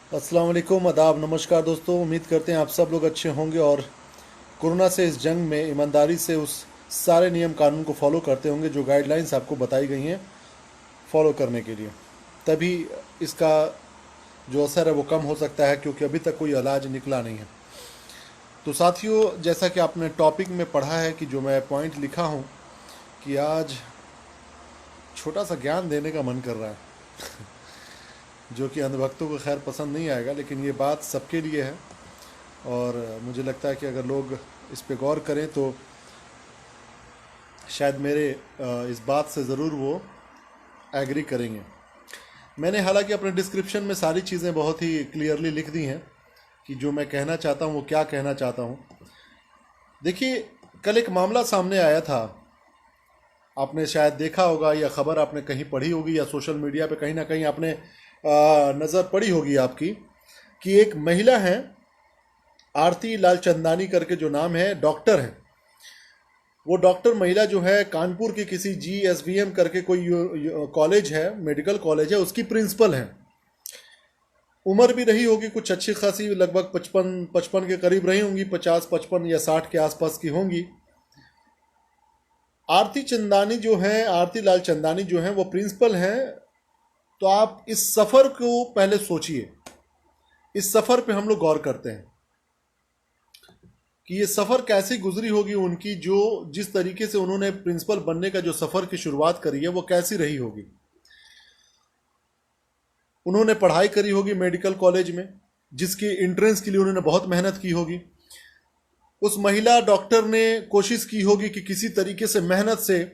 अस्सलाम वालेकुम, आदाब, नमस्कार दोस्तों। उम्मीद करते हैं आप सब लोग अच्छे होंगे और कोरोना से इस जंग में ईमानदारी से उस सारे नियम कानून को फॉलो करते होंगे जो गाइडलाइंस आपको बताई गई हैं फॉलो करने के लिए। तभी इसका जो असर है वो कम हो सकता है, क्योंकि अभी तक कोई इलाज निकला नहीं है। तो साथियों, जैसा कि आपने टॉपिक में पढ़ा है कि जो मैं पॉइंट लिखा हूँ कि आज छोटा सा ज्ञान देने का मन कर रहा है जो कि अंधभक्तों को खैर पसंद नहीं आएगा, लेकिन ये बात सबके लिए है। और मुझे लगता है कि अगर लोग इस पे गौर करें तो शायद मेरे इस बात से ज़रूर वो एग्री करेंगे। मैंने हालांकि अपने डिस्क्रिप्शन में सारी चीज़ें बहुत ही क्लियरली लिख दी हैं कि जो मैं कहना चाहता हूँ वो क्या कहना चाहता हूँ। देखिए, कल एक मामला सामने आया था, आपने शायद देखा होगा या ख़बर आपने कहीं पढ़ी होगी या सोशल मीडिया पे कहीं ना कहीं आपने नज़र पड़ी होगी आपकी, कि एक महिला हैं, आरती लालचंदानी करके जो नाम है, डॉक्टर हैं। वो डॉक्टर महिला जो है कानपुर की किसी GSVM करके कोई कॉलेज है, मेडिकल कॉलेज है, उसकी प्रिंसिपल हैं। उम्र भी रही होगी कुछ अच्छी खासी, लगभग 55 के करीब रही होंगी, 50, 55 या 60 के आसपास की होंगी। आरती चंदानी जो हैं, आरती लालचंदानी जो हैं, वो प्रिंसिपल हैं। तो आप इस सफ़र को पहले सोचिए, इस सफ़र पे हम लोग गौर करते हैं कि ये सफ़र कैसे गुजरी होगी उनकी, जो जिस तरीके से उन्होंने प्रिंसिपल बनने का जो सफ़र की शुरुआत करी है वो कैसी रही होगी। उन्होंने पढ़ाई करी होगी मेडिकल कॉलेज में, जिसकी एंट्रेंस के लिए उन्होंने बहुत मेहनत की होगी। उस महिला डॉक्टर ने कोशिश की होगी कि किसी तरीके से मेहनत से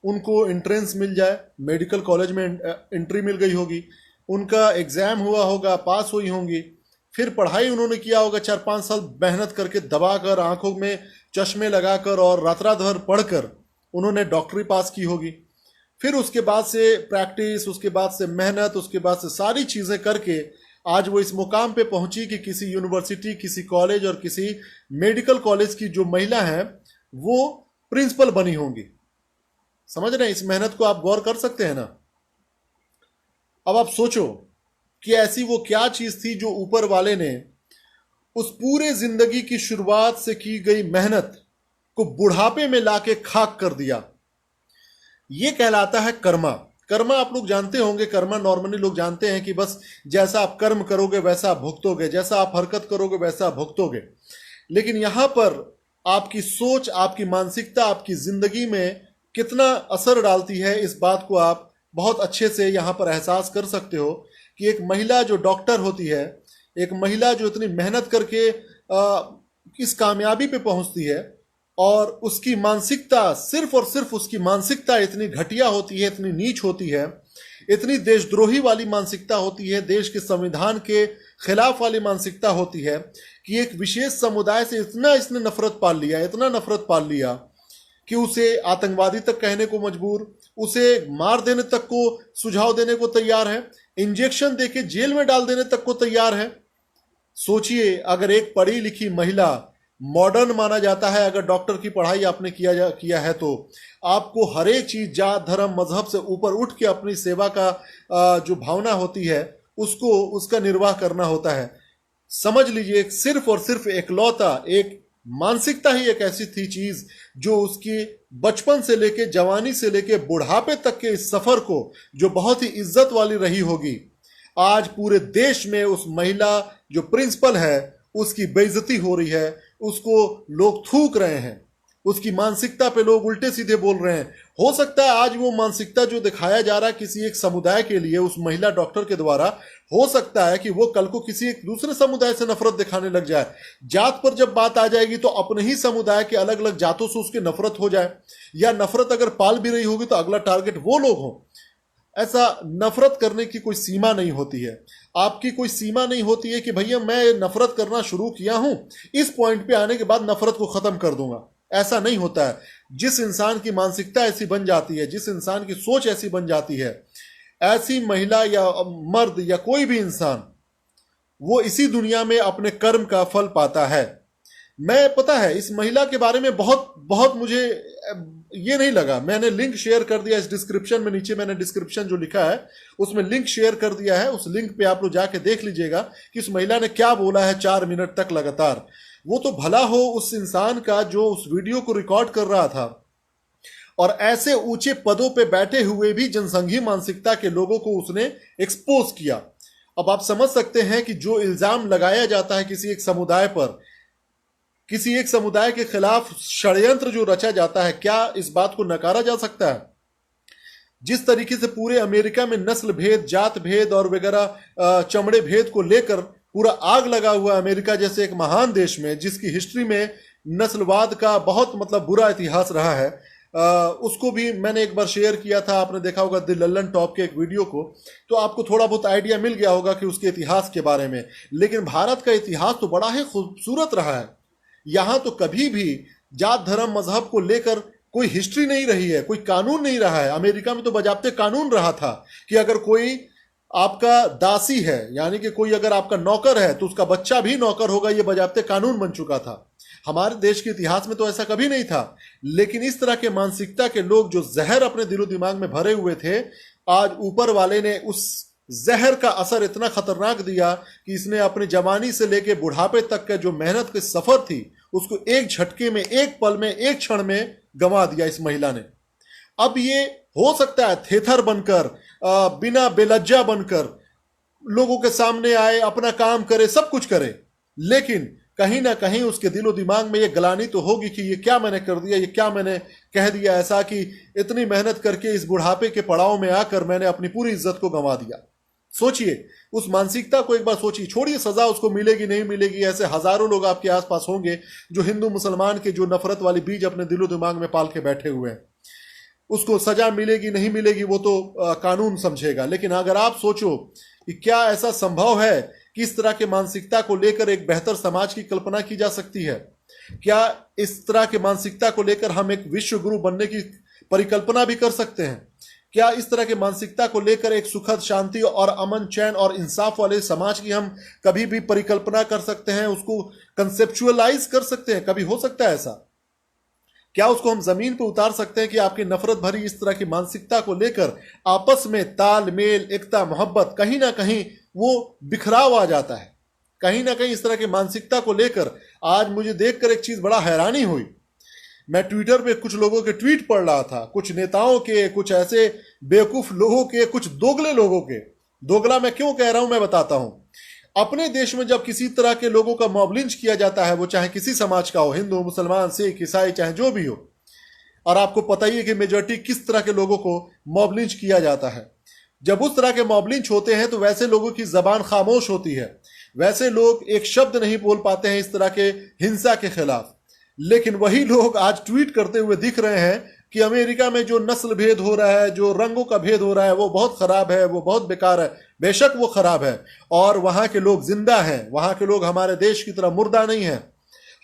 उनको एंट्रेंस मिल जाए, मेडिकल कॉलेज में एंट्री मिल गई होगी, उनका एग्ज़ाम हुआ होगा, पास हुई होंगी। फिर पढ़ाई उन्होंने किया होगा 4-5 साल मेहनत करके, दबाकर, आंखों में चश्मे लगाकर और रात रात भर पढ़कर उन्होंने डॉक्टरी पास की होगी। फिर उसके बाद से प्रैक्टिस, उसके बाद से मेहनत, उसके बाद से सारी चीज़ें करके आज वो इस मुकाम पे पहुंची कि किसी यूनिवर्सिटी, किसी कॉलेज और किसी मेडिकल कॉलेज की जो महिला हैं वो प्रिंसिपल बनी होंगी। समझ रहे हैं? इस मेहनत को आप गौर कर सकते हैं ना। अब आप सोचो कि ऐसी वो क्या चीज थी जो ऊपर वाले ने उस पूरे जिंदगी की शुरुआत से की गई मेहनत को बुढ़ापे में लाके खाक कर दिया। ये कहलाता है कर्मा। कर्मा आप लोग जानते होंगे, कर्मा नॉर्मली लोग जानते हैं कि बस जैसा आप कर्म करोगे वैसा आप भुगतोगे, जैसा आप हरकत करोगे वैसा आप भुगतोगे। लेकिन यहां पर आपकी सोच, आपकी मानसिकता आपकी जिंदगी में कितना असर डालती है, इस बात को आप बहुत अच्छे से यहां पर एहसास कर सकते हो कि एक महिला जो डॉक्टर होती है, एक महिला जो इतनी मेहनत करके इस कामयाबी पे पहुंचती है, और उसकी मानसिकता, सिर्फ और सिर्फ उसकी मानसिकता इतनी घटिया होती है, इतनी नीच होती है, इतनी देशद्रोही वाली मानसिकता होती है, देश के संविधान के खिलाफ वाली मानसिकता होती है कि एक विशेष समुदाय से इतना इसने नफरत पाल लिया, इतना नफरत पाल लिया कि उसे आतंकवादी तक कहने को मजबूर, उसे मार देने तक को सुझाव देने को तैयार है, इंजेक्शन देके जेल में डाल देने तक को तैयार है। सोचिए, अगर एक पढ़ी लिखी महिला, मॉडर्न माना जाता है अगर डॉक्टर की पढ़ाई आपने किया है, तो आपको हर एक चीज, जात धर्म मजहब से ऊपर उठ के अपनी सेवा का जो भावना होती है उसको, उसका निर्वाह करना होता है। समझ लीजिए, सिर्फ और सिर्फ एकलौता एक मानसिकता ही एक ऐसी थी चीज जो उसकी बचपन से लेके, जवानी से लेके बुढ़ापे तक के इस सफर को, जो बहुत ही इज्जत वाली रही होगी, आज पूरे देश में उस महिला जो प्रिंसिपल है उसकी बेइज्जती हो रही है, उसको लोग थूक रहे हैं, उसकी मानसिकता पे लोग उल्टे सीधे बोल रहे हैं। हो सकता है आज वो मानसिकता जो दिखाया जा रहा है किसी एक समुदाय के लिए उस महिला डॉक्टर के द्वारा, हो सकता है कि वो कल को किसी एक दूसरे समुदाय से नफरत दिखाने लग जाए। जात पर जब बात आ जाएगी तो अपने ही समुदाय के अलग अलग जातों से उसकी नफरत हो जाए, या नफरत अगर पाल भी रही होगी तो अगला टारगेट वो लोग हों। ऐसा नफरत करने की कोई सीमा नहीं होती है, आपकी कोई सीमा नहीं होती है कि भैया मैं नफरत करना शुरू किया हूं, इस पॉइंट पे आने के बाद नफरत को खत्म कर दूंगा। ऐसा नहीं होता है। जिस इंसान की मानसिकता ऐसी बन जाती है, जिस इंसान की सोच ऐसी बन जाती है, ऐसी महिला या मर्द या कोई भी इंसान, वो इसी दुनिया में अपने कर्म का फल पाता है। मैं पता है इस महिला के बारे में बहुत बहुत मुझे ये नहीं लगा। मैंने लिंक शेयर कर दिया इस डिस्क्रिप्शन में, नीचे मैंने डिस्क्रिप्शन जो लिखा है उसमें लिंक शेयर कर दिया है। उस लिंक पे आप लोग जाके देख लीजिएगा कि उस महिला ने क्या बोला है 4 मिनट तक लगातार। वो तो भला हो उस इंसान का जो उस वीडियो को रिकॉर्ड कर रहा था और ऐसे ऊंचे पदों पे बैठे हुए भी जनसंघी मानसिकता के लोगों को उसने एक्सपोज किया। अब आप समझ सकते हैं कि जो इल्जाम लगाया जाता है किसी एक समुदाय पर, किसी एक समुदाय के खिलाफ षड्यंत्र जो रचा जाता है, क्या इस बात को नकारा जा सकता है? जिस तरीके से पूरे अमेरिका में नस्ल भेद, जात भेद और वगैरह चमड़े भेद को लेकर पूरा आग लगा हुआ अमेरिका जैसे एक महान देश में, जिसकी हिस्ट्री में नस्लवाद का बहुत बुरा इतिहास रहा है, उसको भी मैंने एक बार शेयर किया था। आपने देखा होगा द लल्लन टॉप के एक वीडियो को, तो आपको थोड़ा बहुत आइडिया मिल गया होगा कि उसके इतिहास के बारे में। लेकिन भारत का इतिहास तो बड़ा ही खूबसूरत रहा है। यहां तो कभी भी जात धर्म मजहब को लेकर कोई हिस्ट्री नहीं रही है, कोई कानून नहीं रहा है। अमेरिका में तो बजाबते कानून रहा था कि अगर कोई आपका दासी है, यानी कि कोई अगर आपका नौकर है तो उसका बच्चा भी नौकर होगा, ये बजाबते कानून बन चुका था। हमारे देश के इतिहास में तो ऐसा कभी नहीं था। लेकिन इस तरह के मानसिकता के लोग जो जहर अपने दिलो दिमाग में भरे हुए थे, आज ऊपर वाले ने उस जहर का असर इतना खतरनाक दिया कि इसने अपनी जवानी से लेकर बुढ़ापे तक का जो मेहनत की सफर थी उसको एक झटके में, एक पल में, एक क्षण में गंवा दिया इस महिला ने। अब ये हो सकता है थेथर बनकर, बिना बेलज्जा बनकर लोगों के सामने आए, अपना काम करे, सब कुछ करे, लेकिन कहीं ना कहीं उसके दिलो दिमाग में ये ग्लानि तो होगी कि ये क्या मैंने कर दिया, ये क्या मैंने कह दिया ऐसा कि इतनी मेहनत करके इस बुढ़ापे के पड़ाव में आकर मैंने अपनी पूरी इज्जत को गंवा दिया। सोचिए उस मानसिकता को एक बार सोचिए। छोड़िए सजा उसको मिलेगी नहीं मिलेगी, ऐसे हजारों लोग आपके आसपास होंगे जो हिंदू मुसलमान के जो नफरत वाली बीज अपने दिलो दिमाग में पाल के बैठे हुए हैं। उसको सजा मिलेगी नहीं मिलेगी वो तो कानून समझेगा। लेकिन अगर आप सोचो कि क्या ऐसा संभव है कि इस तरह के मानसिकता को लेकर एक बेहतर समाज की कल्पना की जा सकती है? क्या इस तरह के मानसिकता को लेकर हम एक विश्व गुरु बनने की परिकल्पना भी कर सकते हैं? क्या इस तरह के मानसिकता को लेकर एक सुखद, शांति और अमन, चैन और इंसाफ वाले समाज की हम कभी भी परिकल्पना कर सकते हैं? उसको कंसेप्चुअलाइज कर सकते हैं? कभी हो सकता है ऐसा? क्या उसको हम जमीन पर उतार सकते हैं कि आपकी नफरत भरी इस तरह की मानसिकता को लेकर आपस में तालमेल, एकता, मोहब्बत, कहीं ना कहीं वो बिखराव आ जाता है। कहीं ना कहीं इस तरह की मानसिकता को लेकर आज मुझे देखकर एक चीज बड़ा हैरानी हुई। मैं ट्विटर पे कुछ लोगों के ट्वीट पढ़ रहा था, कुछ नेताओं के, कुछ ऐसे बेवकूफ लोगों के, कुछ दोगले लोगों के। दोगला मैं क्यों कह रहा हूं मैं बताता हूं। अपने देश में जब किसी तरह के लोगों का मॉब लिंच किया जाता है, वो चाहे किसी समाज का हो, हिंदू, मुसलमान, सिख, ईसाई, चाहे जो भी हो, और आपको पता ही है कि मेजॉरिटी किस तरह के लोगों को मॉब लिंच किया जाता है। जब उस तरह के मॉब लिंच होते हैं तो वैसे लोगों की जबान खामोश होती है, वैसे लोग एक शब्द नहीं बोल पाते हैं इस तरह के हिंसा के खिलाफ। लेकिन वही लोग आज ट्वीट करते हुए दिख रहे हैं कि अमेरिका में जो नस्ल भेद हो रहा है, जो रंगों का भेद हो रहा है, वो बहुत खराब है, वो बहुत बेकार है। बेशक वो खराब है, और वहां के लोग जिंदा हैं, वहां के लोग हमारे देश की तरह मुर्दा नहीं है।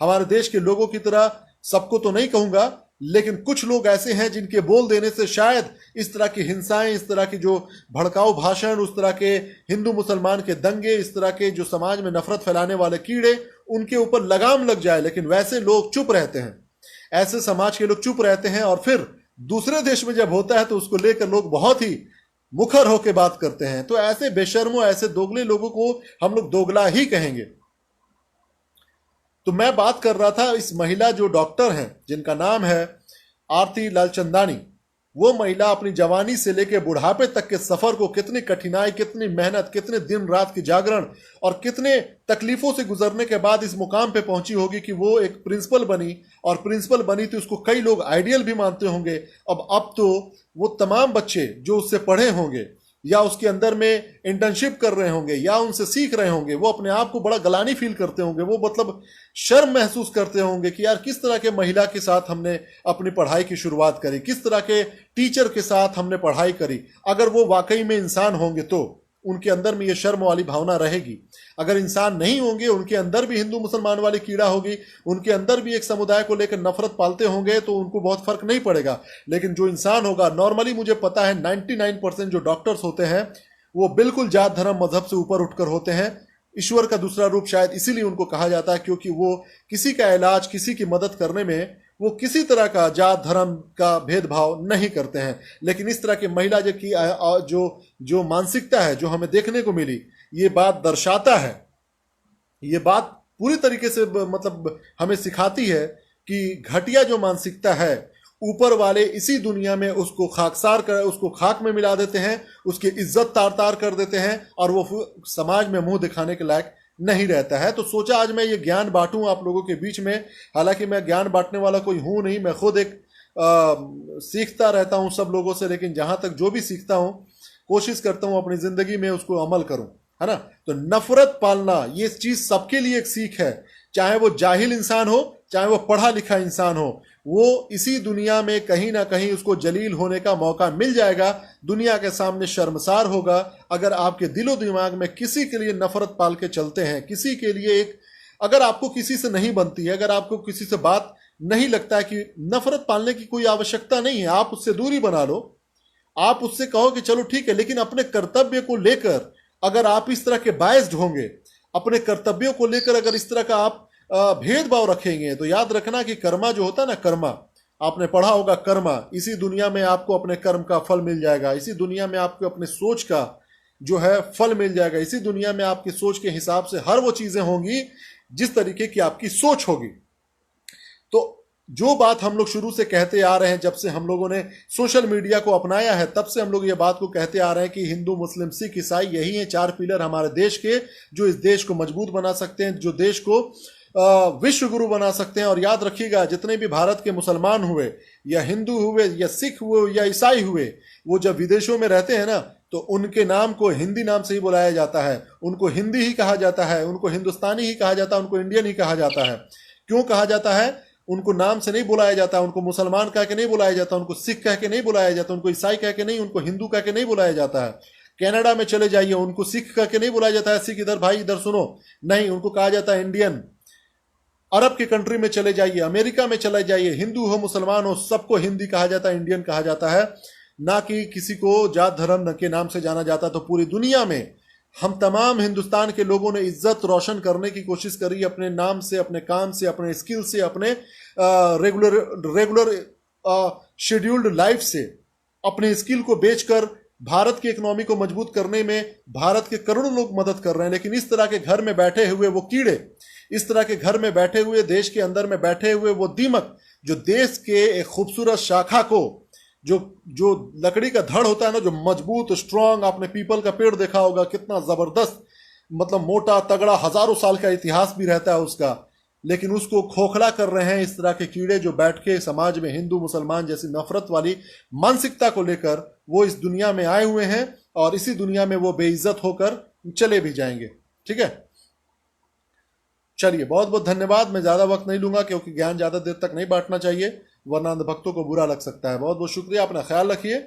हमारे देश के लोगों की तरह, सबको तो नहीं कहूंगा, लेकिन कुछ लोग ऐसे हैं जिनके बोल देने से शायद इस तरह की हिंसाएं, इस तरह की जो भड़काऊ भाषण, उस तरह के हिंदू मुसलमान के दंगे, इस तरह के जो समाज में नफरत फैलाने वाले कीड़े, उनके ऊपर लगाम लग जाए। लेकिन वैसे लोग चुप रहते हैं, ऐसे समाज के लोग चुप रहते हैं, और फिर दूसरे देश में जब होता है तो उसको लेकर लोग बहुत ही मुखर होकर बात करते हैं। तो ऐसे बेशर्मों, ऐसे दोगले लोगों को हम लोग दोगला ही कहेंगे। तो मैं बात कर रहा था इस महिला जो डॉक्टर हैं, जिनका नाम है आरती लालचंदानी। वो महिला अपनी जवानी से लेकर बुढ़ापे तक के सफर को कितनी कठिनाई, कितनी मेहनत, कितने दिन रात की जागरण और कितने तकलीफों से गुजरने के बाद इस मुकाम पे पहुंची होगी कि वो एक प्रिंसिपल बनी, और प्रिंसिपल बनी तो उसको कई लोग आइडियल भी मानते होंगे। अब तो वो तमाम बच्चे जो उससे पढ़े होंगे या उसके अंदर में इंटर्नशिप कर रहे होंगे या उनसे सीख रहे होंगे, वो अपने आप को बड़ा गलानी फील करते होंगे। वो शर्म महसूस करते होंगे कि यार किस तरह के महिला के साथ हमने अपनी पढ़ाई की शुरुआत करी, किस तरह के टीचर के साथ हमने पढ़ाई करी। अगर वो वाकई में इंसान होंगे तो उनके अंदर में ये शर्म वाली भावना रहेगी। अगर इंसान नहीं होंगे, उनके अंदर भी हिंदू मुसलमान वाली कीड़ा होगी, उनके अंदर भी एक समुदाय को लेकर नफरत पालते होंगे, तो उनको बहुत फर्क नहीं पड़ेगा। लेकिन जो इंसान होगा, नॉर्मली मुझे पता है 99% जो डॉक्टर्स होते हैं वो बिल्कुल जात धर्म मजहब से ऊपर उठकर होते हैं। ईश्वर का दूसरा रूप शायद इसीलिए उनको कहा जाता है क्योंकि वो किसी का इलाज, किसी की मदद करने में वो किसी तरह का जात धर्म का भेदभाव नहीं करते हैं। लेकिन इस तरह की महिला जो मानसिकता है जो हमें देखने को मिली, ये बात दर्शाता है, ये बात पूरी तरीके से मतलब हमें सिखाती है कि घटिया जो मानसिकता है, ऊपर वाले इसी दुनिया में उसको उसको खाक में मिला देते हैं, उसकी इज्जत तार तार कर देते हैं और वो समाज में मुंह दिखाने के लायक नहीं रहता है। तो सोचा आज मैं ये ज्ञान बांटूं आप लोगों के बीच में। हालांकि मैं ज्ञान बांटने वाला कोई हूं नहीं, मैं खुद एक सीखता रहता हूं सब लोगों से, लेकिन जहां तक जो भी सीखता हूं कोशिश करता हूं अपनी जिंदगी में उसको अमल करूं, है ना। तो नफरत पालना ये चीज सबके लिए एक सीख है, चाहे वो जाहिल इंसान हो, चाहे वो पढ़ा लिखा इंसान हो, वो इसी दुनिया में कहीं ना कहीं उसको जलील होने का मौका मिल जाएगा, दुनिया के सामने शर्मसार होगा। अगर आपके दिलो दिमाग में किसी के लिए नफरत पाल के चलते हैं, किसी के लिए अगर आपको किसी से नहीं बनती है, अगर आपको किसी से बात नहीं लगता है, कि नफरत पालने की कोई आवश्यकता नहीं है, आप उससे दूरी बना लो, आप उससे कहो कि चलो ठीक है, लेकिन अपने कर्तव्य को लेकर अगर आप इस तरह के बायस्ड होंगे, अपने कर्तव्यों को लेकर अगर इस तरह का आप भेदभाव रखेंगे, तो याद रखना कि कर्मा जो होता है ना, कर्मा आपने पढ़ा होगा, कर्मा, इसी दुनिया में आपको अपने कर्म का फल मिल जाएगा, इसी दुनिया में आपको अपने सोच का जो है फल मिल जाएगा, इसी दुनिया में आपकी सोच के हिसाब से हर वो चीजें होंगी जिस तरीके की आपकी सोच होगी। तो जो बात हम लोग शुरू से कहते आ रहे हैं, जब से हम लोगों ने सोशल मीडिया को अपनाया है, तब से हम लोग ये बात को कहते आ रहे हैं कि हिंदू, मुस्लिम, सिख, ईसाई, यही हैं 4 पिलर हमारे देश के, जो इस देश को मजबूत बना सकते हैं, जो देश को विश्व गुरु बना सकते हैं। और याद रखिएगा, जितने भी भारत के मुसलमान हुए, या हिंदू हुए, या सिख हुए, या ईसाई हुए, वो जब विदेशों में रहते हैं ना, तो उनके नाम को हिंदी नाम से ही बुलाया जाता है, उनको हिंदी ही कहा जाता है, उनको हिंदुस्तानी ही कहा जाता है, उनको इंडियन ही कहा जाता है। क्यों कहा जाता है? उनको नाम से नहीं बुलाया जाता, उनको मुसलमान कह के नहीं बुलाया जाता, उनको सिख कह के नहीं बुलाया जाता, उनको ईसाई कह के नहीं, उनको हिंदू कह के नहीं बुलाया जाता है। कनाडा में चले जाइए, उनको सिख कह के नहीं बुलाया जाता है, सिख इधर भाई इधर सुनो, नहीं, उनको कहा जाता है इंडियन। अरब के कंट्री में चले जाइए, अमेरिका में चले जाइए, हिंदू हो मुसलमान हो, सबको हिंदी कहा जाता है, इंडियन कहा जाता है, ना कि किसी को जात धर्म के नाम से जाना जाता। तो पूरी दुनिया में हम तमाम हिंदुस्तान के लोगों ने इज्जत रोशन करने की कोशिश करी, अपने नाम से, अपने काम से, अपने स्किल से, अपने रेगुलर शेड्यूल्ड लाइफ से, अपने स्किल को बेचकर भारत की इकोनॉमी को मजबूत करने में भारत के करोड़ों लोग मदद कर रहे हैं। लेकिन इस तरह के घर में बैठे हुए वो कीड़े, इस तरह के घर में बैठे हुए, देश के अंदर में बैठे हुए वो दीमक, जो देश के एक खूबसूरत शाखा को, जो लकड़ी का धड़ होता है ना, जो मजबूत स्ट्रांग, आपने पीपल का पेड़ देखा होगा, कितना जबरदस्त, मतलब मोटा तगड़ा, हजारों साल का इतिहास भी रहता है उसका, लेकिन उसको खोखला कर रहे हैं इस तरह के कीड़े, जो बैठ के समाज में हिंदू मुसलमान जैसी नफरत वाली मानसिकता को लेकर वो इस दुनिया में आए हुए हैं, और इसी दुनिया में वो बेइज्जत होकर चले भी जाएंगे। ठीक है, चलिए, बहुत बहुत धन्यवाद। मैं ज्यादा वक्त नहीं लूंगा क्योंकि ज्ञान ज्यादा देर तक नहीं बांटना चाहिए, वरना अंधभक्तों को बुरा लग सकता है। बहुत बहुत शुक्रिया, अपना ख्याल रखिए।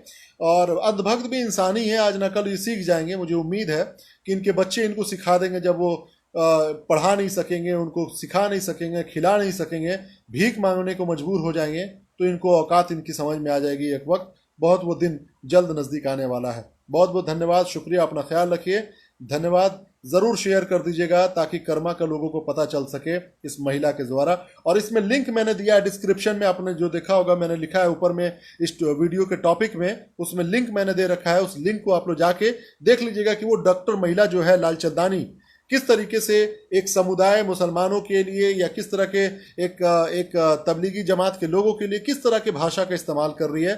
और अंधभक्त भी इंसान ही है, आज न कल ये सीख जाएंगे। मुझे उम्मीद है कि इनके बच्चे इनको सिखा देंगे, जब वो पढ़ा नहीं सकेंगे, उनको सिखा नहीं सकेंगे, खिला नहीं सकेंगे, भीख मांगने को मजबूर हो जाएंगे, तो इनको औकात इनकी समझ में आ जाएगी एक वक्त। बहुत वो दिन जल्द नज़दीक आने वाला है। बहुत बहुत धन्यवाद, शुक्रिया, अपना ख्याल रखिए। धन्यवाद। ज़रूर शेयर कर दीजिएगा ताकि कर्मा का लोगों को पता चल सके इस महिला के द्वारा। और इसमें लिंक मैंने दिया है डिस्क्रिप्शन में, आपने जो देखा होगा मैंने लिखा है ऊपर में इस वीडियो के टॉपिक में, उसमें लिंक मैंने दे रखा है। उस लिंक को आप लोग जाके देख लीजिएगा कि वो डॉक्टर महिला जो है लालचंदानी किस तरीके से एक समुदाय मुसलमानों के लिए, या किस तरह के एक तबलीगी जमात के लोगों के लिए किस तरह की भाषा का इस्तेमाल कर रही है।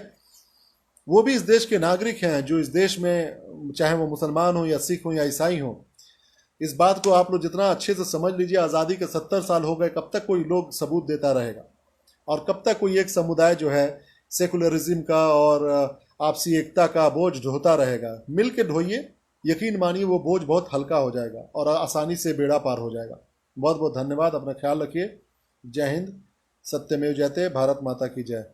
वो भी इस देश के नागरिक हैं, जो इस देश में, चाहे वो मुसलमान हो या सिख हो या ईसाई हो। इस बात को आप लोग जितना अच्छे से समझ लीजिए, आज़ादी के 70 साल हो गए, कब तक कोई लोग सबूत देता रहेगा, और कब तक कोई एक समुदाय जो है सेकुलरिज्म का और आपसी एकता का बोझ ढोता रहेगा। मिल के ढोइए, यकीन मानिए वो बोझ बहुत हल्का हो जाएगा और आसानी से बेड़ा पार हो जाएगा। बहुत बहुत धन्यवाद, अपना ख्याल रखिए। जय हिंद, सत्यमेव जयते, भारत माता की जय।